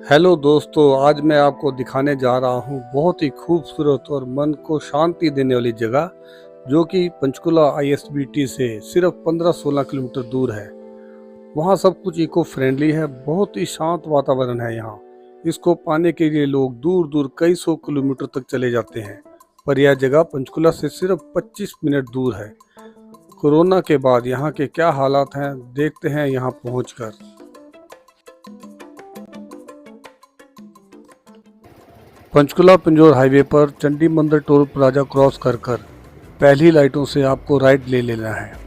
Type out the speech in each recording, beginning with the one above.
Hello दोस्तों, आज मैं आपको दिखाने जा रहा हूँ बहुत ही खूबसूरत और मन को शांति देने वाली जगह, जो कि पंचकुला आईएसबीटी से सिर्फ 15-16 किलोमीटर दूर है। वहाँ सब कुछ इको फ्रेंडली है, बहुत ही शांत वातावरण है यहाँ। इसको पाने के लिए लोग दूर दूर कई सौ किलोमीटर तक चले जाते हैं, पर यह जगह पंचकुला से सिर्फ 25 मिनट दूर है। कोरोना के बाद यहाँ के क्या हालात हैं, देखते हैं यहाँ पहुँचकर। पंचकुला पिंजौर हाईवे पर चंडी मंदिर टोल प्लाजा क्रॉस कर पहली लाइटों से आपको राइट ले लेना है।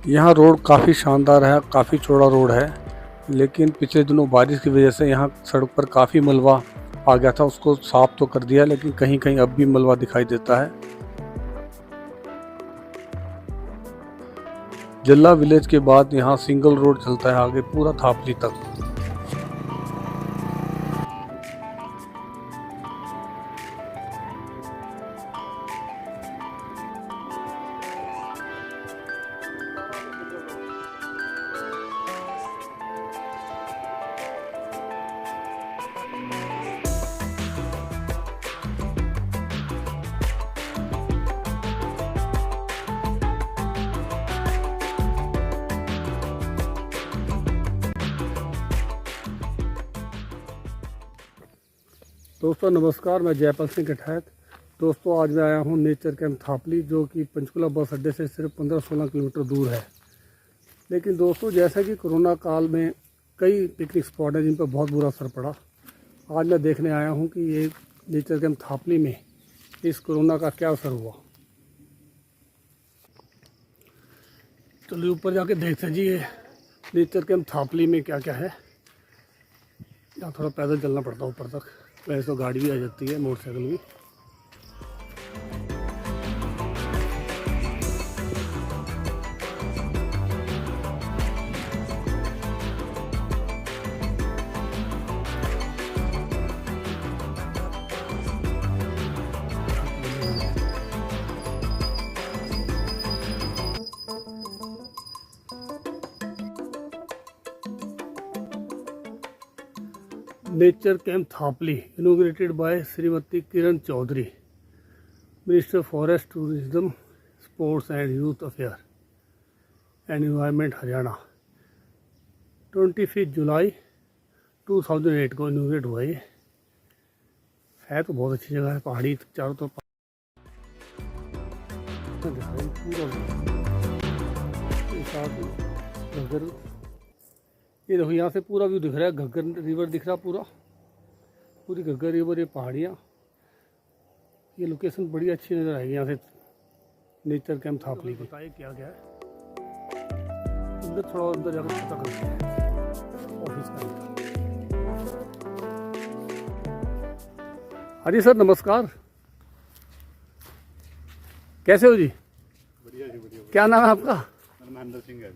यहाँ रोड काफ़ी शानदार है, काफ़ी चौड़ा रोड है, लेकिन पिछले दिनों बारिश की वजह से यहाँ सड़क पर काफ़ी मलबा आ गया था। उसको साफ तो कर दिया, लेकिन कहीं कहीं अब भी मलबा दिखाई देता है। जल्ला विलेज के बाद यहाँ सिंगल रोड चलता है आगे पूरा थापली तक। दोस्तों नमस्कार, मैं जयपाल सिंह कठैत। दोस्तों आज मैं आया हूँ नेचर कैंप थापली, जो कि पंचकुला बस अड्डे से सिर्फ 15-16 किलोमीटर दूर है। लेकिन दोस्तों, जैसा कि कोरोना काल में कई पिकनिक स्पॉट हैं जिन पर बहुत बुरा असर पड़ा, आज मैं देखने आया हूँ कि ये नेचर कैंप थापली में इस कोरोना का क्या असर हुआ। चलिए ऊपर जाके देखते हैं जी ये नेचर कैंप थापली में क्या क्या है। यहाँ थोड़ा पैदल चलना पड़ता है ऊपर तक, वैसे तो गाड़ी भी आ जाती है, मोटरसाइकिल भी। Nature camp Thapli inaugurated by Shrimati Kiran Chaudhary, minister forest tourism sports and youth affair and environment Haryana. 25 जुलाई 2008 को इनोग्रेट हुआ। ये है तो बहुत अच्छी जगह है, पहाड़ी चारों तरफ। ये देखो यहाँ से पूरा व्यू दिख रहा है, घग्गर रिवर दिख रहा पूरी घग्गर रिवर, ये पहाड़ियाँ। ये लोकेशन बड़ी अच्छी नज़र आएगी यहाँ से नेचर कैंप थापली की। बताइए क्या क्या है अंदर, थोड़ा अंदर जाकर पता करते हैं ऑफिस का। हाँ जी सर, नमस्कार, कैसे हो जी? बढ़िया जी, बढ़िया। क्या नाम है आपका? महेंद्र सिंह है।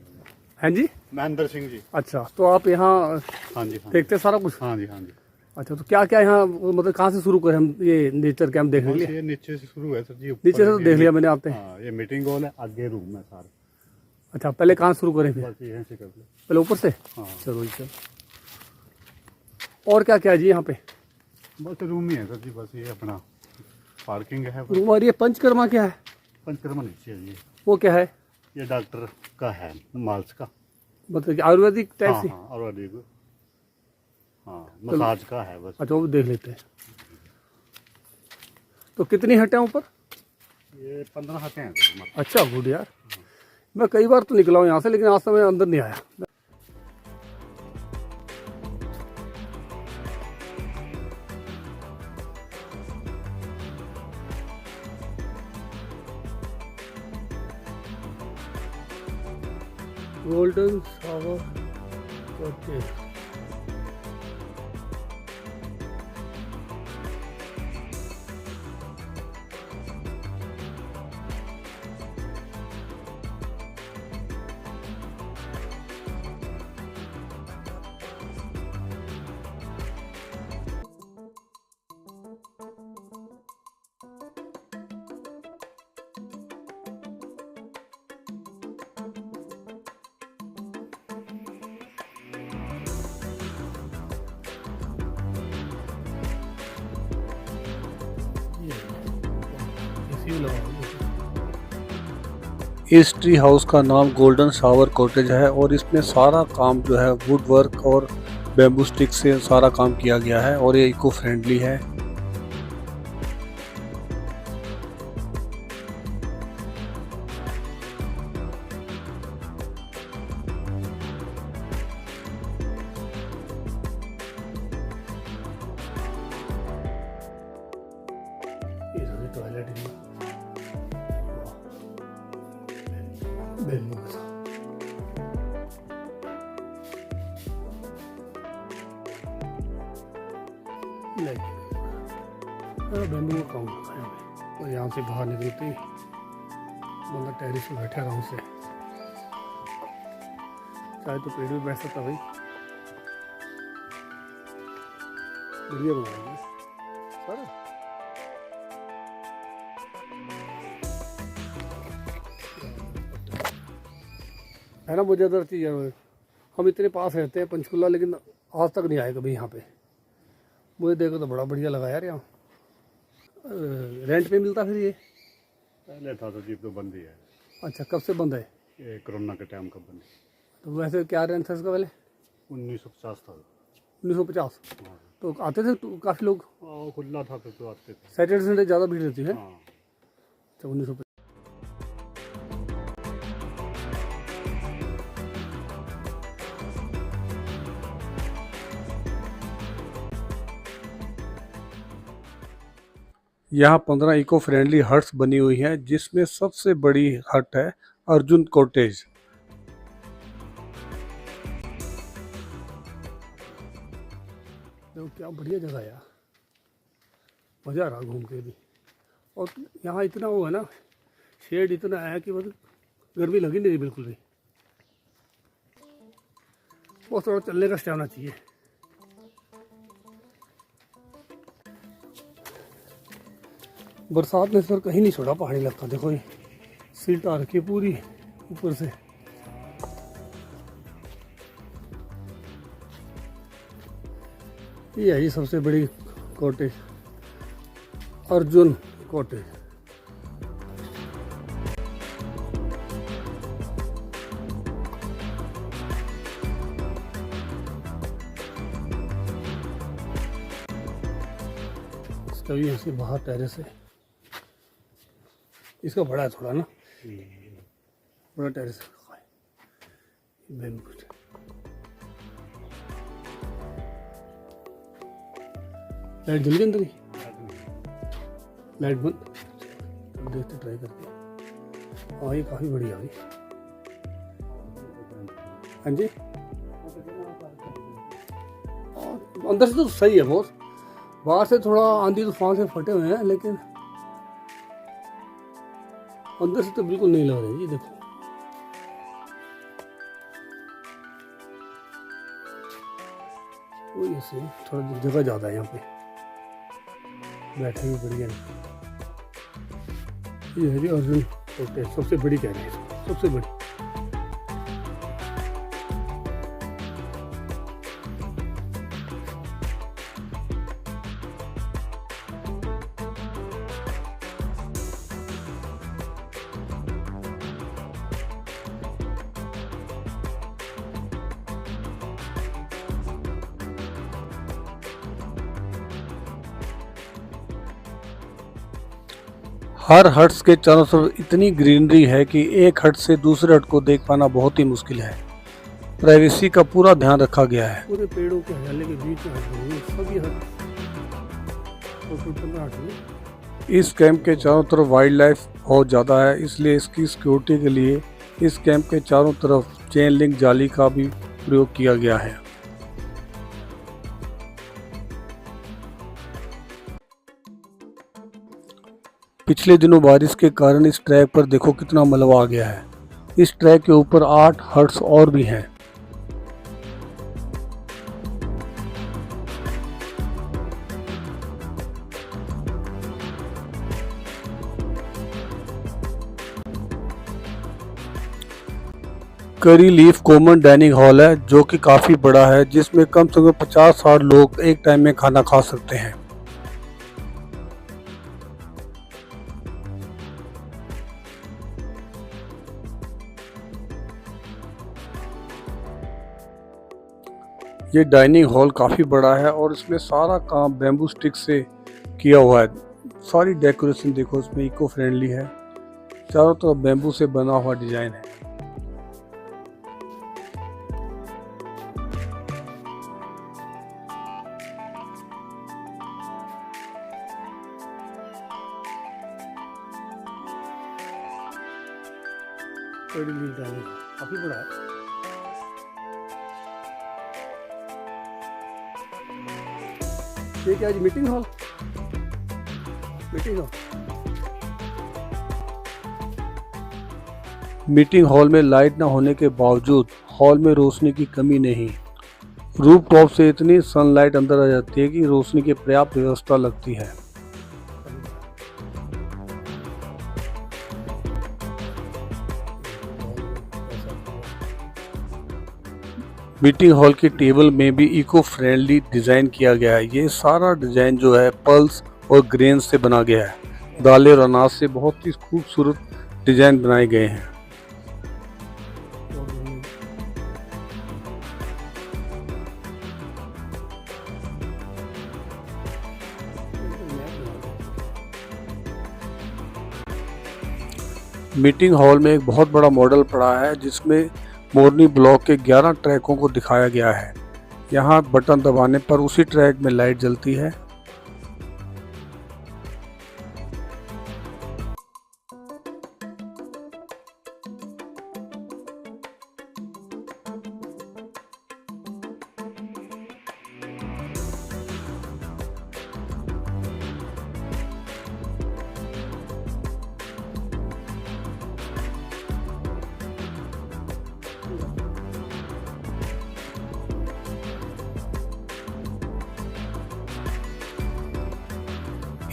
हैं जी? महेंद्र सिंह जी। अच्छा, तो आप यहाँ हाँ जी, हाँ देखते सारा कुछ? हाँ जी, हाँ जी। अच्छा, तो क्या क्या यहाँ मतलब कहाँ से शुरू करें हम ये नेचर कैंप देखने के लिए? ये नीचे से शुरू है सर जी। नीचे से तो देख लिया मैंने आपने। हाँ, ये मीटिंग हॉल है, आगे रूम है सारे। अच्छा, पहले कहाँ शुरू करें फिर? बस यहीं से कर लो, पहले ऊपर से। हाँ चलो जी, चलो। और क्या क्या है जी यहाँ पे? बस रूम ही है सर जी, बस ये अपना पार्किंग है। रूम। और ये पंचकर्मा क्या है? पंचकर्मा नीचे है जी। वो क्या है? ये डॉक्टर का है, माल्स का, मतलब कि आयुर्वेदिक टाइप हाँ से? हाँ, और हाँ मसाज का है बस। अच्छा, वो देख लेते हैं। तो कितनी हटें ऊपर? ये 15 हटें हैं। अच्छा, गुड यार। मैं कई बार तो निकला हूँ यहाँ से, लेकिन आज समय अंदर नहीं आया। Golden shower cottage. इस ट्री हाउस का नाम गोल्डन शावर कॉटेज है और इसमें सारा काम जो है वुड वर्क और बैम्बू स्टिक से सारा काम किया गया है और ये इको फ्रेंडली है। टॉयलेट बैम्बू का काम है और यहाँ से बाहर निकलते ही बंदा टेरिस पे बैठा आराम से, चाहे तो पेड़ भी बैठ सकता भाई, बढ़िया बनाया सर। है ना बहुत ज़्यादा चीज़ है। हम इतने पास रहते हैं पंचकुला, लेकिन आज तक नहीं आए कभी यहाँ पे। मुझे देखो तो बड़ा बढ़िया लगा यार यहाँ। रेंट पे मिलता फिर ये? पहले था तो जी, तो बंद ही है। अच्छा, कब से बंद है? ये कोरोना के टाइम का बंद। तो वैसे क्या रेंट था इसका पहले? 1950 था। 1950? हाँ। तो आते थे तो काफ़ी लोग? खुला था तो आते थे। सैटरडे संडे ज़्यादा भीड़ रहती है? हाँ। अच्छा, 1950। यहाँ 15 इको फ्रेंडली हट्स बनी हुई हैं, जिसमें सबसे बड़ी हट है अर्जुन कॉटेज। देखो क्या बढ़िया जगह है यार, मज़ा आ रहा घूम के भी। और यहाँ इतना वो है ना, शेड इतना है कि मतलब गर्मी लगी नहीं रही बिल्कुल भी। वो थोड़ा चलने का स्टैमिना चाहिए। बरसात ने सर कहीं नहीं छोड़ा पहाड़ी इलाका। देखो ये सीट आ रखी है पूरी ऊपर से। ये है जी सबसे बड़ी कॉटेज, अर्जुन कॉटेज। इसका भी ऐसे बाहर टेरेस है। इसका बड़ा है थोड़ा ना, बड़ा टेरेस है। लाइट जल गई अंदर ही? लाइट बंद, देखते ट्राई करके। हाँ ये काफ़ी बढ़िया हुई। हाँ जी, अंदर से तो सही है बहुत, बाहर से थोड़ा आंधी तूफान से फटे हुए हैं, लेकिन अंदर से तो बिल्कुल नहीं लग रही। ये देखो वही ऐसे थोड़ा जगह ज़्यादा है यहाँ पे, बैठे हुए बढ़िया। ये है जी अर्जुन कॉटेज, सबसे बड़ी कह रहे हैं, सबसे बड़ी। हर हट्स के चारों तरफ इतनी ग्रीनरी है कि एक हट से दूसरे हट को देख पाना बहुत ही मुश्किल है। प्राइवेसी का पूरा ध्यान रखा गया है। पूरे पेड़ों के हरियाली के बीच में सभी हट। इस कैंप के चारों तरफ वाइल्ड लाइफ बहुत ज़्यादा है, इसलिए इसकी सिक्योरिटी के लिए इस कैंप के चारों तरफ चेन लिंक जाली का भी प्रयोग किया गया है। पिछले दिनों बारिश के कारण इस ट्रैक पर देखो कितना मलबा आ गया है। इस ट्रैक के ऊपर 8 हट्स और भी हैं। करी लीफ कॉमन डाइनिंग हॉल है, जो कि काफ़ी बड़ा है, जिसमें कम से कम 50-60 लोग एक टाइम में खाना खा सकते हैं। ये डाइनिंग हॉल काफ़ी बड़ा है और इसमें सारा काम बैम्बू स्टिक से किया हुआ है। सारी डेकोरेशन देखो इसमें इको फ्रेंडली है, चारों तरफ बैम्बू से बना हुआ डिजाइन है। काफी बड़ा है। ये क्या है? Meeting hall. मीटिंग हॉल में लाइट न होने के बावजूद हॉल में रोशनी की कमी नहीं। रूफ टॉप से इतनी सनलाइट अंदर आ जाती है कि रोशनी की पर्याप्त व्यवस्था लगती है। मीटिंग हॉल की टेबल में भी इको फ्रेंडली डिज़ाइन किया गया है। ये सारा डिज़ाइन जो है पल्स और ग्रेन से बना गया है। दालें और अनाज से बहुत ही खूबसूरत डिज़ाइन बनाए गए हैं। मीटिंग हॉल में एक बहुत बड़ा मॉडल पड़ा है जिसमें मोरनी ब्लॉक के 11 ट्रैकों को दिखाया गया है। यहाँ बटन दबाने पर उसी ट्रैक में लाइट जलती है।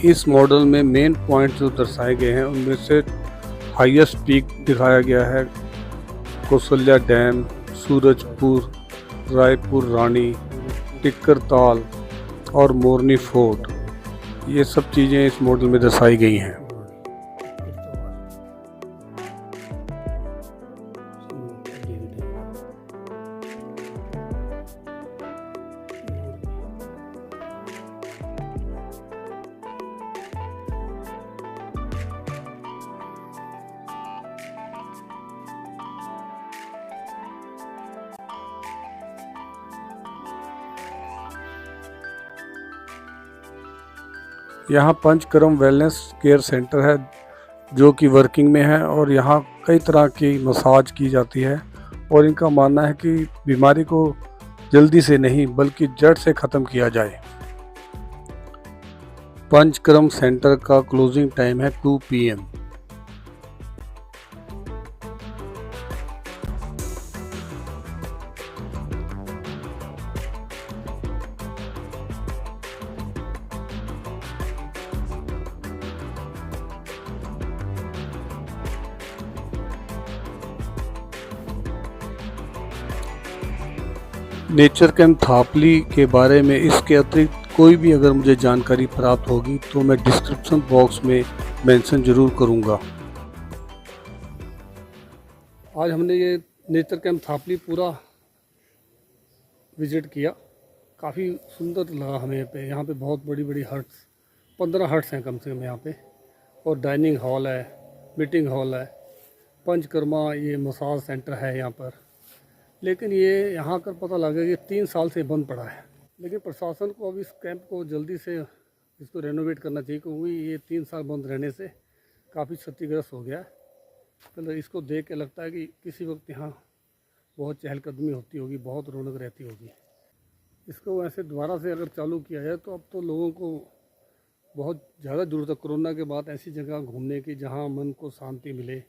इस मॉडल में मेन पॉइंट जो दर्शाए गए हैं उनमें से हाईएस्ट पीक दिखाया गया है कौशल्या डैम, सूरजपुर, रायपुर रानी, टिक्कर ताल और मोरनी फोर्ट। ये सब चीज़ें इस मॉडल में दर्शाई गई हैं। यहाँ पंचकर्म वेलनेस केयर सेंटर है जो कि वर्किंग में है और यहाँ कई तरह की मसाज की जाती है और इनका मानना है कि बीमारी को जल्दी से नहीं बल्कि जड़ से ख़त्म किया जाए। पंचकर्म सेंटर का क्लोजिंग टाइम है 2 PM। नेचर कैंप थापली के बारे में इसके अतिरिक्त कोई भी अगर मुझे जानकारी प्राप्त होगी तो मैं डिस्क्रिप्शन बॉक्स में मेंशन ज़रूर करूंगा। आज हमने ये नेचर कैंप थापली पूरा विजिट किया। काफ़ी सुंदर लगा हमें यहाँ पे बहुत बड़ी बड़ी हट्स, 15 हट्स हैं कम से कम यहाँ पे, और डाइनिंग हॉल है, मीटिंग हॉल है, पंचकर्मा ये मसाज सेंटर है यहाँ पर। लेकिन ये यहाँ कर पता लगा कि 3 साल से बंद पड़ा है। लेकिन प्रशासन को अब इस कैंप को जल्दी से इसको रेनोवेट करना चाहिए क्योंकि ये 3 साल बंद रहने से काफ़ी क्षतिग्रस्त हो गया है। मतलब इसको देख के लगता है कि किसी वक्त यहाँ बहुत चहलकदमी होती होगी, बहुत रौनक रहती होगी। इसको वैसे दोबारा से अगर चालू किया जाए तो अब तो लोगों को बहुत ज़्यादा ज़रूरत है कोरोना के बाद ऐसी जगह घूमने की जहाँ मन को शांति मिले।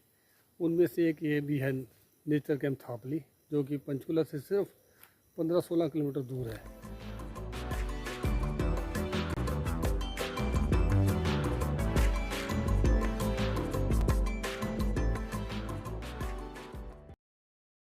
उनमें से एक ये भी है नेचर कैंप थापली, जो कि पंचकुला से सिर्फ 15-16 किलोमीटर दूर है।